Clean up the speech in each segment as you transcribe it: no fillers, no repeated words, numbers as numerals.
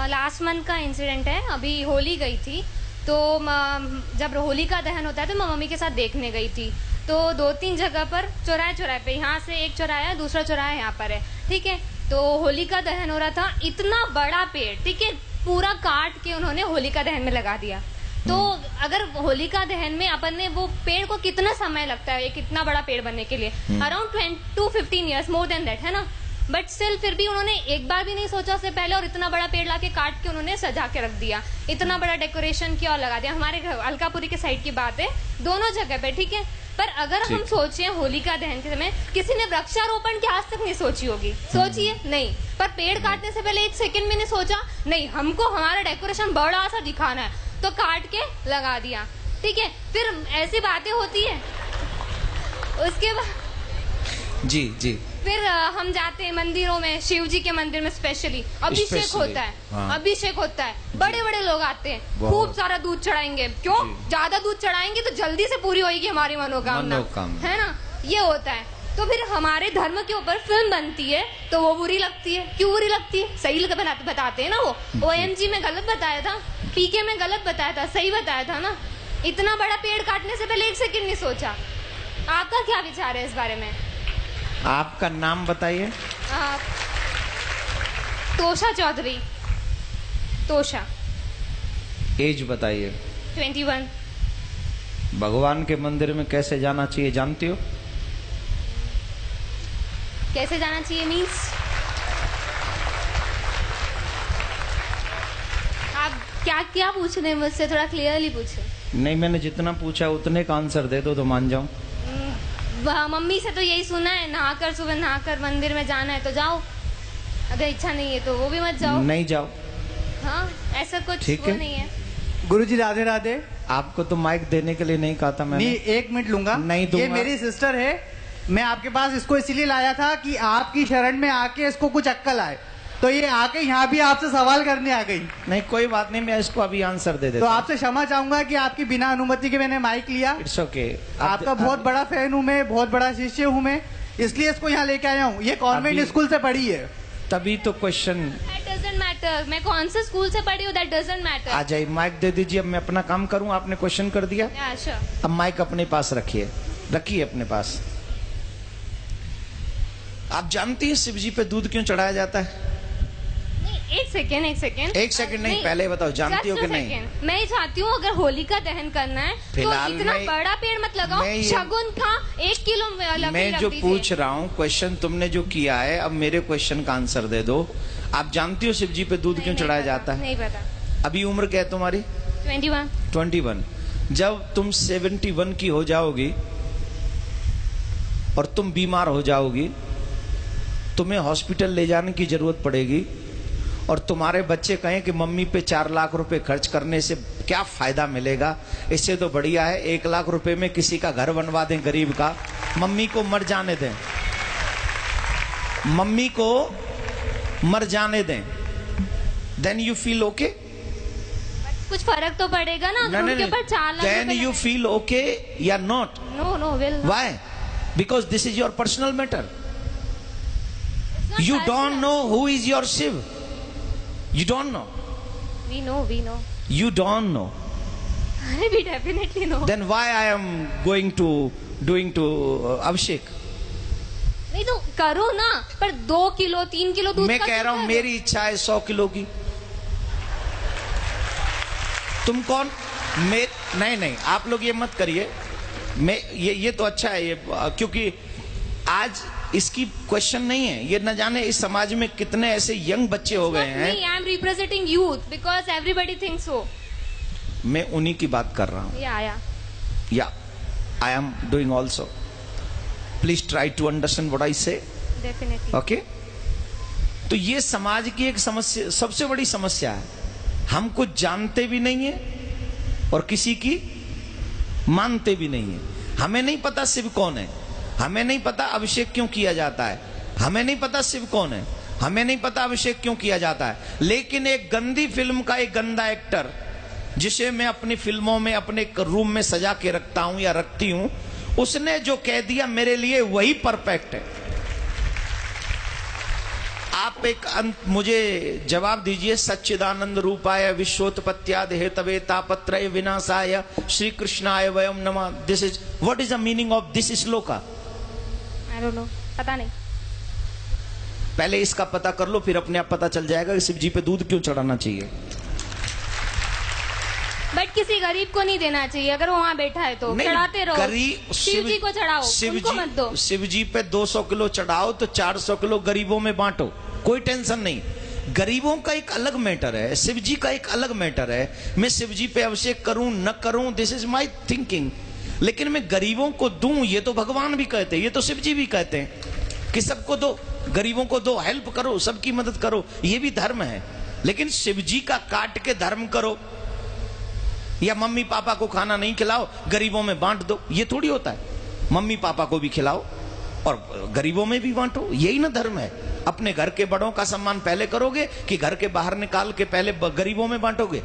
Last month का incident है। अभी होली गई थी तो जब होली का दहन होता है तो मैं मम्मी के साथ देखने गई थी। तो 2-3 जगह पर चौराहे पे, यहाँ से एक चौराहा है, दूसरा चौराहा यहाँ पर है, ठीक है। तो होली का दहन हो रहा था, इतना बड़ा पेड़, ठीक है, पूरा काट के उन्होंने होली का दहन में लगा दिया। तो अगर होलिका दहन में अपन ने वो पेड़ को कितना समय लगता है, एक इतना बड़ा पेड़ बनने के लिए, around 10 to 15 years, more than that, है ना। बट स्टिल फिर भी उन्होंने एक बार भी नहीं सोचा उससे पहले, और इतना बड़ा पेड़ लाके काट के उन्होंने सजा के रख दिया, इतना बड़ा डेकोरेशन किया और लगा दिया। हमारे अलकापुरी के साइड की बात है, दोनों जगह पे, ठीक है। पर अगर हम सोचे होलिका दहन के समय किसी ने वृक्षारोपण की आज तक नहीं सोची होगी, सोचिए नहीं, पर पेड़ काटने से पहले 1 सेकंड में ने सोचा नहीं हमको हमारा डेकोरेशन बड़ा सा दिखाना है, तो काट के लगा दिया, ठीक है। फिर ऐसी बातें होती है, उसके बाद जी जी फिर हम जाते हैं मंदिरों में, शिव जी के मंदिर में स्पेशली अभिषेक होता है। हाँ। अभिषेक होता है, बड़े बड़े लोग आते हैं, खूब सारा दूध चढ़ाएंगे, क्यों, ज्यादा दूध चढ़ाएंगे तो जल्दी से पूरी होगी हमारी मनोकामना, है ना, ये होता है। तो फिर हमारे धर्म के ऊपर फिल्म बनती है तो वो बुरी लगती है। क्यों बुरी लगती है, सही बताते हैं ना, वो OMG में गलत बताया था, PK में गलत बताया था, सही बताया था ना। इतना बड़ा पेड़ काटने से पहले 1 सेकंड नहीं सोचा। आपका क्या विचार है इस बारे में? आपका नाम बताइए। तोषा चौधरी। तोषा। एज बताइए। 21। भगवान के मंदिर में कैसे जाना चाहिए जानती हो? कैसे जाना चाहिए मीन्स? आप क्या क्या पूछ रहे हैं मुझसे, थोड़ा क्लियरली पूछे। नहीं, मैंने जितना पूछा उतने का आंसर दे दो तो मान जाऊं। मम्मी से तो यही सुना है, नहाकर सुबह नहाकर मंदिर में जाना है तो जाओ, अगर इच्छा नहीं है तो वो भी मत जाओ। नहीं जाओ। हाँ, ऐसा कुछ ठीक वो नहीं है। गुरुजी राधे राधे। आपको तो माइक देने के लिए नहीं कहा था मैंने। नहीं, 1 मिनट लूंगा। नहीं दूंगा। ये मेरी सिस्टर है, मैं आपके पास इसको इसीलिए लाया था कि आपकी शरण में आके इसको कुछ अक्कल आए, तो ये आके यहाँ भी आपसे सवाल करने आ गई। नहीं, कोई बात नहीं, मैं इसको अभी आंसर दे देता तो आपसे क्षमा चाहूंगा कि आपकी बिना अनुमति के मैंने माइक लिया। It's okay. आपका बहुत बड़ा फैन हूँ मैं, बहुत बड़ा शिष्य हूँ मैं, इसलिए इसको यहाँ लेके आया हूँ। ये कॉन्वेंट स्कूल से पढ़ी है। तभी तो क्वेश्चन। That doesn't matter, मैं कौन से स्कूल से पढ़ी हूँ, that doesn't matter। आ जाइए, माइक दे दीजिए। अब मैं अपना काम करूँ, आपने क्वेश्चन कर दिया। Yeah, sure। अब माइक अपने पास रखिए, रखिए अपने पास। आप जानती हैं शिव जी पे दूध क्यों चढ़ाया जाता है? एक सेकेंड नहीं, पहले बताओ, जानती हो कि नहीं? मैं चाहती हूँ अगर होलिका दहन करना है तो इतना बड़ा पेड़ मत लगाओ, शगुन था 1 किलो मैं जो पूछ रहा हूँ क्वेश्चन तुमने जो किया है, अब मेरे क्वेश्चन का आंसर दे दो। आप जानती हो शिव जी पे दूध क्यों चढ़ाया जाता है? नहीं पता। अभी उम्र क्या है तुम्हारी? 21। जब तुम 71 की हो जाओगी और तुम बीमार हो जाओगी, तुम्हें हॉस्पिटल ले जाने की जरूरत पड़ेगी, और तुम्हारे बच्चे कहें कि मम्मी पे 4 लाख रुपए खर्च करने से क्या फायदा मिलेगा, इससे तो बढ़िया है 1 लाख रुपए में किसी का घर बनवा दें गरीब का, मम्मी को मर जाने दें, मम्मी को मर जाने दें, देन यू फील ओके? कुछ फर्क तो पड़ेगा ना अगर उनके ऊपर 4 lakh. Then you feel okay या not? No will. Why? Because this is your personal matter. You don't know who is your Shiv. You don't know. We know. You don't know. We definitely know. Then why I am doing to Abhishek? नहीं तो करो ना, पर 2 kilo 3 kilo दूध। मैं कह रहा हूँ मेरी इच्छा है 100 किलो की। तुम कौन? नहीं, आप लोग ये मत करिए। मैं ये तो अच्छा है ये, क्योंकि आज इसकी क्वेश्चन नहीं है, ये न जाने इस समाज में कितने ऐसे यंग बच्चे हो गए हैं। I am representing youth because everybody thinks so. मैं उन्हीं की बात कर रहा हूँ। Yeah I am doing also. Please try to understand what I say. Definitely. Okay. तो ये समाज की एक समस्या, सबसे बड़ी समस्या है। हम कुछ जानते भी नहीं है और किसी की मानते भी नहीं है। हमें नहीं पता शिव कौन है, हमें नहीं पता अभिषेक क्यों किया जाता है, हमें नहीं पता शिव कौन है, हमें नहीं पता अभिषेक क्यों किया जाता है। लेकिन एक गंदी फिल्म का एक गंदा एक्टर, जिसे मैं अपनी फिल्मों में अपने रूम में सजा के रखता हूं या रखती हूं, उसने जो कह दिया मेरे लिए वही परफेक्ट है। आप एक मुझे जवाब दीजिए। सच्चिदानंद रूपाय विश्वोत्पत्त्यादि हेतवे तापत्रय विनाशाय श्री कृष्णाय वयम नमः। This is what is the meaning of this shloka? I don't know, पता नहीं। पहले इसका पता कर लो, फिर अपने आप पता चल जाएगा कि शिव जी पे दूध क्यों चढ़ाना चाहिए। बट किसी गरीब को नहीं देना चाहिए, अगर वो वहाँ बैठा है तो चढ़ाते रहो। शिव जी को चढ़ाओ, उनको मत दो। शिव जी पे 200 किलो चढ़ाओ तो 400 किलो गरीबों में बांटो, कोई टेंशन नहीं। गरीबों का एक अलग मैटर है, शिव जी का एक अलग मैटर है। मैं शिव जी पे अभिषेक करूं न करूं, दिस इज माई थिंकिंग। लेकिन मैं गरीबों को दूं, ये तो भगवान भी कहते हैं, ये तो शिव जी भी कहते हैं कि सबको दो, गरीबों को दो, हेल्प करो, सबकी मदद करो, ये भी धर्म है। लेकिन शिव जी का काट के धर्म करो या मम्मी पापा को खाना नहीं खिलाओ, गरीबों में बांट दो, ये थोड़ी होता है। मम्मी पापा को भी खिलाओ और गरीबों में भी बांटो, यही ना धर्म है। अपने घर के बड़ों का सम्मान पहले करोगे कि घर के बाहर निकाल के पहले गरीबों में बांटोगे?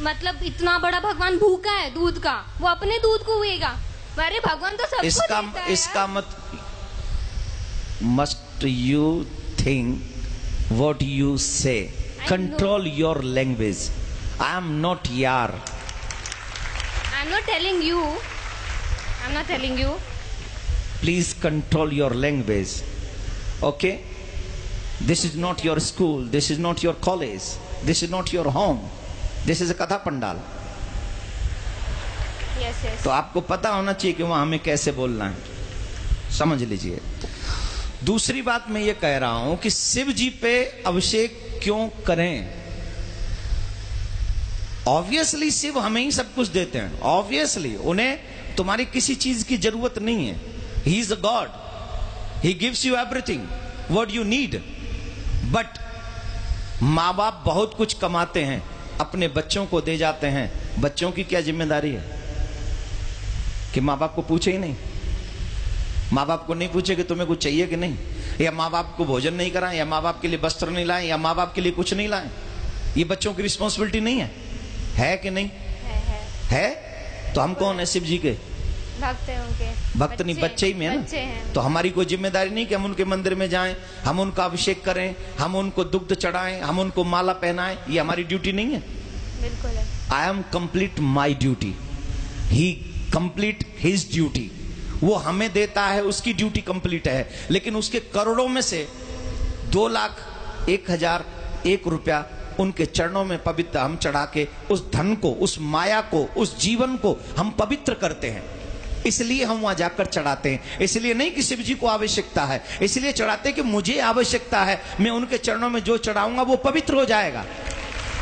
मतलब इतना बड़ा भगवान भूखा है दूध का, वो अपने दूध को हुएगा? अरे भगवान तो सबको देता है। इसका मत must you think what you say, control your language. I am not yar. I'm not telling you. I'm not telling you. Please control your language. Okay? This is not your school. This is not your college. This is not your home. This is a Katha Pandal. Yes, yes. तो आपको पता होना चाहिए कि वहां हमें कैसे बोलना है, समझ लीजिए। दूसरी बात मैं ये कह रहा हूं कि शिव जी पे अभिषेक क्यों करें? ऑब्वियसली शिव हमें ही सब कुछ देते हैं, ऑब्वियसली उन्हें तुम्हारी किसी चीज की जरूरत नहीं है। He is a God, he gives you everything what you need. But माँ बाप बहुत कुछ कमाते हैं, अपने बच्चों को दे जाते हैं। बच्चों की क्या जिम्मेदारी है कि माँ बाप को पूछे ही नहीं? माँ बाप को नहीं पूछे कि तुम्हें कुछ चाहिए कि नहीं, या माँ बाप को भोजन नहीं कराएं, या माँ बाप के लिए वस्त्र नहीं लाएं, या माँ बाप के लिए कुछ नहीं लाएं? ये बच्चों की रिस्पॉन्सिबिलिटी नहीं है कि नहीं? है। तो हम कौन है? शिव जी के भक्त हैं उनके। भक्त नहीं, बच्चे ही में है ना। तो हमारी कोई जिम्मेदारी नहीं कि हम उनके मंदिर में जाएं, हम उनका अभिषेक करें, हम उनको दुग्ध चढ़ाएं, हम उनको माला पहनाएं, ये हमारी ड्यूटी नहीं है? बिल्कुल है। I am complete my duty, he complete his duty. वो हमें देता है, उसकी ड्यूटी कंप्लीट है। लेकिन उसके करोड़ों में से 2,01,001 रुपया उनके चरणों में पवित्र हम चढ़ा के उस धन को, उस माया को, उस जीवन को हम पवित्र करते हैं। इसलिए हम वहां जाकर चढ़ाते हैं। इसलिए नहीं कि शिव जी को आवश्यकता है, इसलिए चढ़ाते हैं कि मुझे आवश्यकता है, मैं उनके चरणों में जो चढ़ाऊंगा वो पवित्र हो जाएगा।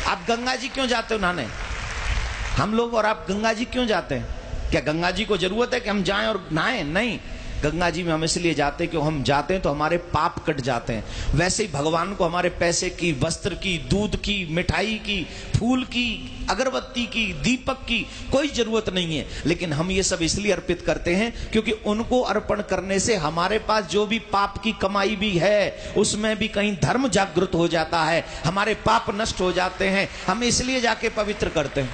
आप गंगा जी क्यों जाते हो नहाने? हम लोग और आप गंगा जी क्यों जाते हैं? क्या गंगा जी को जरूरत है कि हम जाएं और नहाएं? नहीं, गंगा जी में हम इसलिए जाते हैं कि हम जाते हैं तो हमारे पाप कट जाते हैं। वैसे ही भगवान को हमारे पैसे की, वस्त्र की, दूध की, मिठाई की, फूल की, अगरबत्ती की, दीपक की कोई जरूरत नहीं है। लेकिन हम ये सब इसलिए अर्पित करते हैं क्योंकि उनको अर्पण करने से हमारे पास जो भी पाप की कमाई भी है उसमें भी कहीं धर्म जागृत हो जाता है, हमारे पाप नष्ट हो जाते हैं। हम इसलिए जाके पवित्र करते हैं।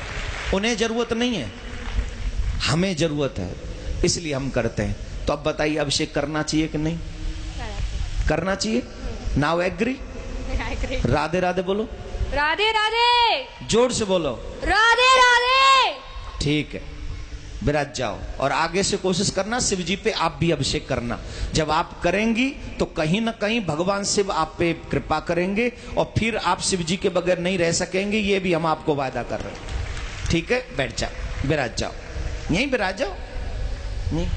उन्हें जरूरत नहीं है, हमें जरूरत है, इसलिए हम करते हैं। तो अब बताइए, अभिषेक करना चाहिए कि नहीं करना चाहिए? Now agree? राधे राधे बोलो। राधे राधे। जोर से बोलो। राधे राधे। ठीक है, विराज जाओ और आगे से कोशिश करना शिव जी पे आप भी अभिषेक करना। जब आप करेंगी तो कहीं ना कहीं भगवान शिव आप पे कृपा करेंगे और फिर आप शिव जी के बगैर नहीं रह सकेंगे, ये भी हम आपको वादा कर रहे हैं। ठीक है, बैठ जाओ, विराज जाओ, यहीं विराज जाओ। नहीं